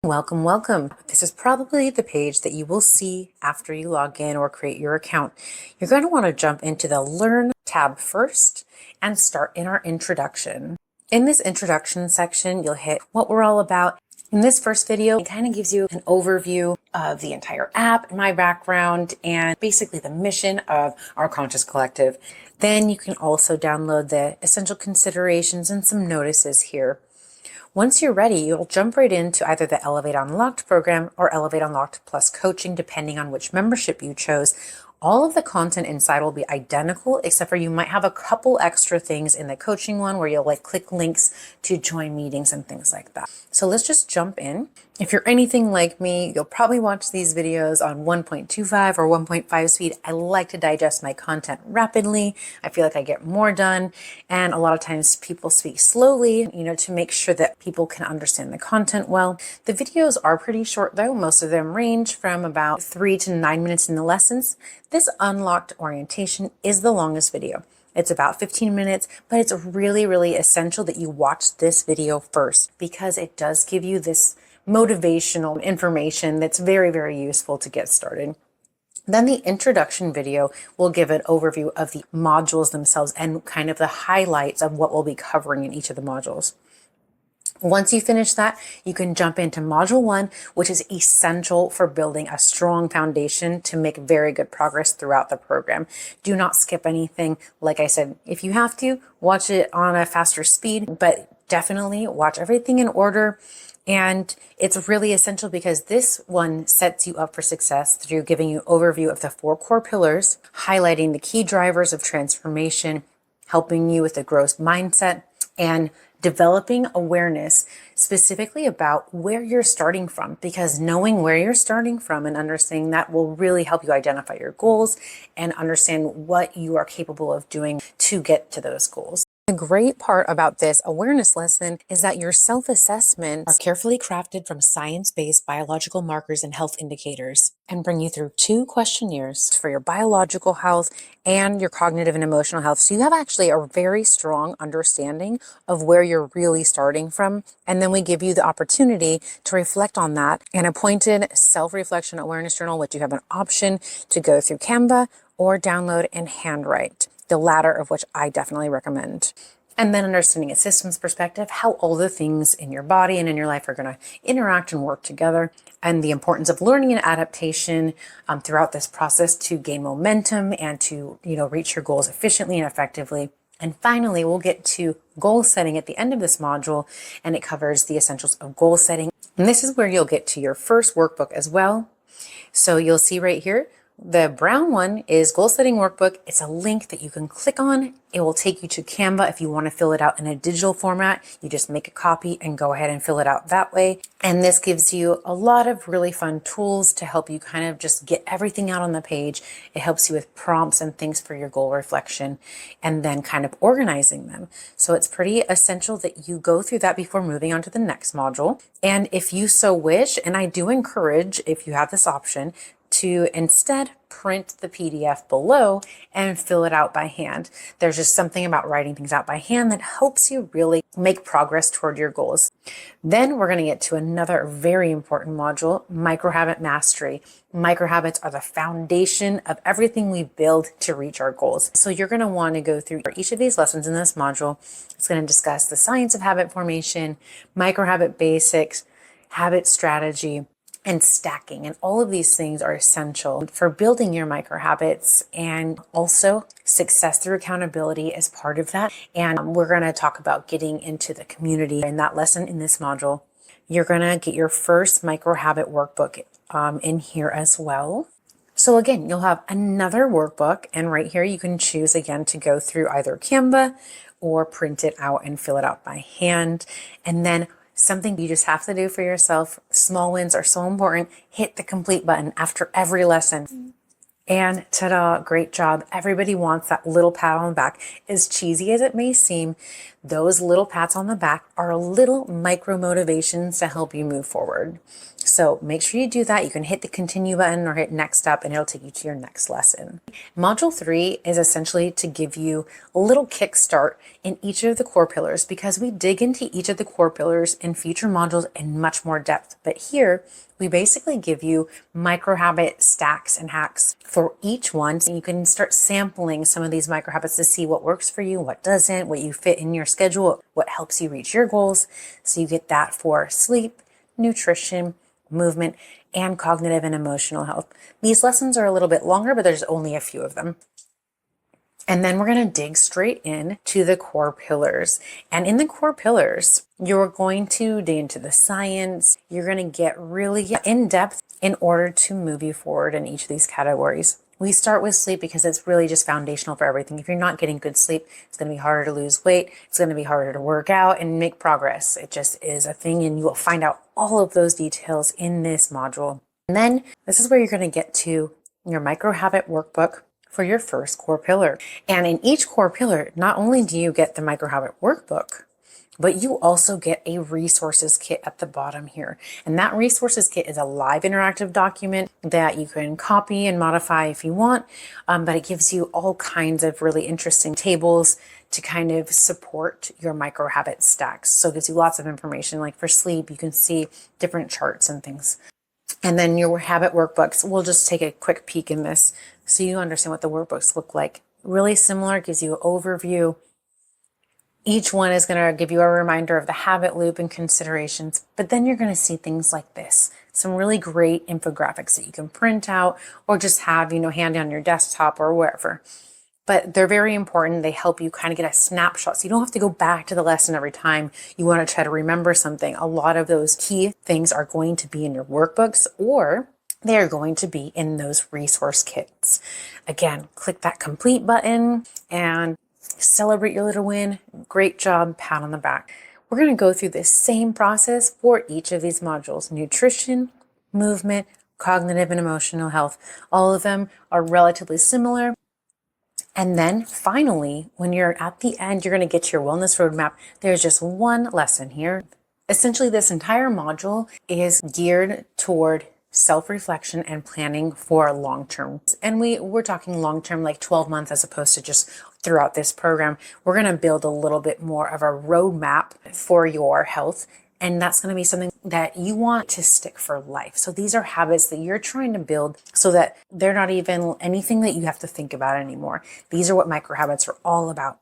Welcome, welcome. This is probably the page that you will see after you log in or create your account. You're going to want to jump into the Learn tab first and start in our introduction. In this introduction section, you'll hit what we're all about. In this first video, it kind of gives you an overview of the entire app, my background, and basically the mission of our Conscious Collective. Then you can also download the essential considerations and some notices here. Once you're ready, you'll jump right into either the Elev8 Unlocked program or Elev8 Unlocked Plus coaching, depending on which membership you chose. All of the content inside will be identical, except for you might have a couple extra things in the coaching one where you'll click links to join meetings and things like that. So let's just jump in. If you're anything like me, you'll probably watch these videos on 1.25 or 1.5 speed. I like to digest my content rapidly. I feel like I get more done. And a lot of times people speak slowly, to make sure that people can understand the content well. The videos are pretty short though. Most of them range from about 3 to 9 minutes in the lessons. This unlocked orientation is the longest video. It's about 15 minutes, but it's really, really essential that you watch this video first because it does give you this motivational information that's very, very useful to get started. Then the introduction video will give an overview of the modules themselves and kind of the highlights of what we'll be covering in each of the modules. Once you finish that, you can jump into module 1, which is essential for building a strong foundation to make very good progress throughout the program. Do not skip anything. Like I said, if you have to, watch it on a faster speed, but definitely watch everything in order. And it's really essential because this one sets you up for success through giving you overview of the 4 core pillars, highlighting the key drivers of transformation, helping you with the growth mindset, and developing awareness specifically about where you're starting from, because knowing where you're starting from and understanding that will really help you identify your goals and understand what you are capable of doing to get to those goals. The great part about this awareness lesson is that your self-assessments are carefully crafted from science-based biological markers and health indicators and bring you through 2 questionnaires for your biological health and your cognitive and emotional health. So you have actually a very strong understanding of where you're really starting from. And then we give you the opportunity to reflect on that in a pointed self-reflection awareness journal, which you have an option to go through Canva or download and handwrite. The latter of which I definitely recommend. And then understanding a systems perspective, how all the things in your body and in your life are going to interact and work together, and the importance of learning and adaptation throughout this process to gain momentum and to reach your goals efficiently and effectively. And finally, we'll get to goal setting at the end of this module, and it covers the essentials of goal setting. And this is where you'll get to your first workbook as well. So you'll see right here, the brown one is Goal Setting Workbook. It's a link that you can click on. It will take you to Canva. If you want to fill it out in a digital format, you just make a copy and go ahead and fill it out that way. And this gives you a lot of really fun tools to help you kind of just get everything out on the page. It helps you with prompts and things for your goal reflection and then kind of organizing them. So it's pretty essential that you go through that before moving on to the next module. And if you so wish, and I do encourage, if you have this option, to instead print the PDF below and fill it out by hand. There's just something about writing things out by hand that helps you really make progress toward your goals. Then we're going to get to another very important module, microhabit mastery. Microhabits are the foundation of everything we build to reach our goals. So you're going to want to go through each of these lessons in this module. It's going to discuss the science of habit formation, microhabit basics, habit strategy, and stacking. And all of these things are essential for building your micro habits, and also success through accountability is part of that. And we're going to talk about getting into the community in that lesson in this module. You're going to get your first micro habit workbook in here as well. So again, you'll have another workbook, and right here you can choose again to go through either Canva or print it out and fill it out by hand. And then something you just have to do for yourself. Small wins are so important. Hit the complete button after every lesson. And ta-da, great job. Everybody wants that little pat on the back. As cheesy as it may seem, those little pats on the back are little micro motivations to help you move forward. So make sure you do that. You can hit the continue button or hit next up and it'll take you to your next lesson. Module 3 is essentially to give you a little kickstart in each of the core pillars, because we dig into each of the core pillars in future modules in much more depth. But here we basically give you micro habit stacks and hacks for each one. So you can start sampling some of these micro habits to see what works for you, what doesn't, what you fit in your schedule, what helps you reach your goals. So you get that for sleep, nutrition, movement, and cognitive and emotional health. These lessons are a little bit longer, but there's only a few of them. And then we're going to dig straight in to the core pillars. And in the core pillars, you're going to dig into the science. You're going to get really in depth in order to move you forward in each of these categories. We start with sleep because it's really just foundational for everything. If you're not getting good sleep, it's going to be harder to lose weight. It's going to be harder to work out and make progress. It just is a thing, and you will find out all of those details in this module. And then this is where you're going to get to your micro habit workbook for your first core pillar. And in each core pillar, not only do you get the micro habit workbook, but you also get a resources kit at the bottom here. And that resources kit is a live interactive document that you can copy and modify if you want, but it gives you all kinds of really interesting tables to kind of support your micro habit stacks. So it gives you lots of information. Like for sleep, you can see different charts and things. And then your habit workbooks, we'll just take a quick peek in this so you understand what the workbooks look like. Really similar, gives you an overview. Each one is going to give you a reminder of the habit loop and considerations, but then you're going to see things like this. Some really great infographics that you can print out or just have, handy on your desktop or wherever. But they're very important. They help you kind of get a snapshot. So you don't have to go back to the lesson every time you want to try to remember something. A lot of those key things are going to be in your workbooks, or they are going to be in those resource kits. Again, click that complete button and celebrate your little win. Great job, pat on the back. We're going to go through this same process for each of these modules: nutrition, movement, cognitive and emotional health. All of them are relatively similar. And then finally, when you're at the end, you're going to get your wellness roadmap. There's just one lesson here. Essentially, this entire module is geared toward self-reflection and planning for long-term. And we're talking long-term, like 12 months, as opposed to just throughout this program. We're going to build a little bit more of a roadmap for your health. And that's going to be something that you want to stick for life. So these are habits that you're trying to build so that they're not even anything that you have to think about anymore. These are what micro habits are all about.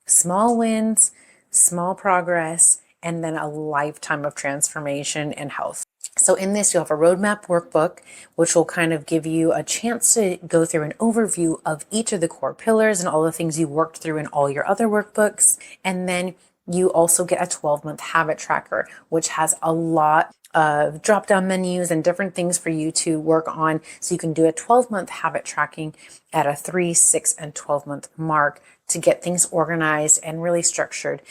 Small wins, small progress, and then a lifetime of transformation and health. So in this, you'll have a roadmap workbook, which will kind of give you a chance to go through an overview of each of the core pillars and all the things you worked through in all your other workbooks. And then you also get a 12-month habit tracker, which has a lot of drop-down menus and different things for you to work on. So you can do a 12-month habit tracking at a 3, 6, and 12-month mark to get things organized and really structured.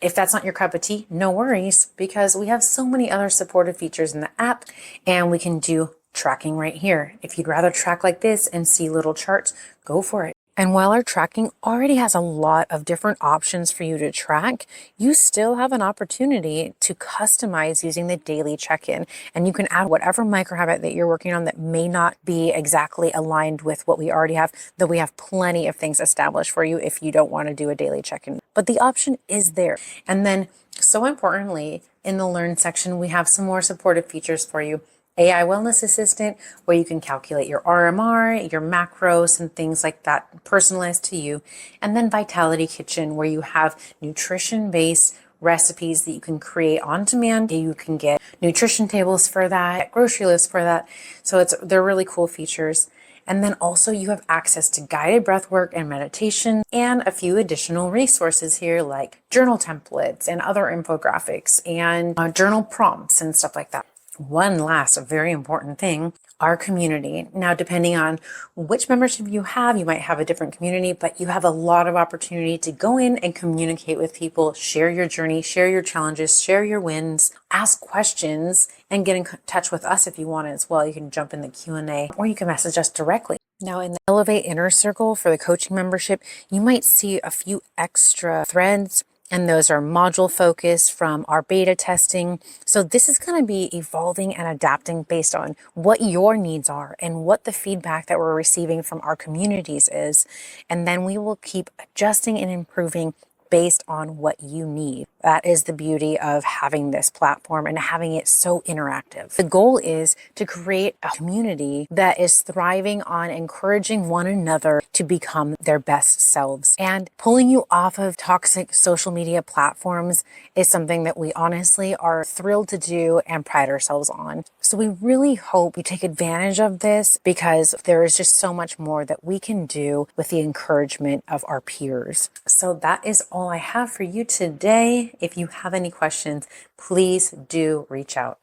If that's not your cup of tea, no worries, because we have so many other supportive features in the app, and we can do tracking right here. If you'd rather track like this and see little charts, go for it. And while our tracking already has a lot of different options for you to track, you still have an opportunity to customize using the daily check-in. And you can add whatever micro habit that you're working on that may not be exactly aligned with what we already have, though we have plenty of things established for you if you don't want to do a daily check-in. But the option is there. And then, so importantly, in the Learn section, we have some more supportive features for you. AI Wellness Assistant, where you can calculate your RMR, your macros, and things like that, personalized to you. And then Vitality Kitchen, where you have nutrition-based recipes that you can create on demand. You can get nutrition tables for that, grocery lists for that. So they're really cool features. And then also you have access to guided breathwork and meditation and a few additional resources here, like journal templates and other infographics and journal prompts and stuff like that. One last very important thing, our community. Now, depending on which membership you have, you might have a different community, but you have a lot of opportunity to go in and communicate with people, share your journey, share your challenges, share your wins, ask questions, and get in touch with us if you want as well. You can jump in the Q&A or you can message us directly. Now, in the Elevate Inner Circle for the coaching membership, you might see a few extra threads and those are module focused from our beta testing. So this is going to be evolving and adapting based on what your needs are and what the feedback that we're receiving from our communities is. And then we will keep adjusting and improving based on what you need. That is the beauty of having this platform and having it so interactive. The goal is to create a community that is thriving on encouraging one another to become their best selves. And pulling you off of toxic social media platforms is something that we honestly are thrilled to do and pride ourselves on. So we really hope you take advantage of this, because there is just so much more that we can do with the encouragement of our peers. So that is all I have for you today. If you have any questions, please do reach out.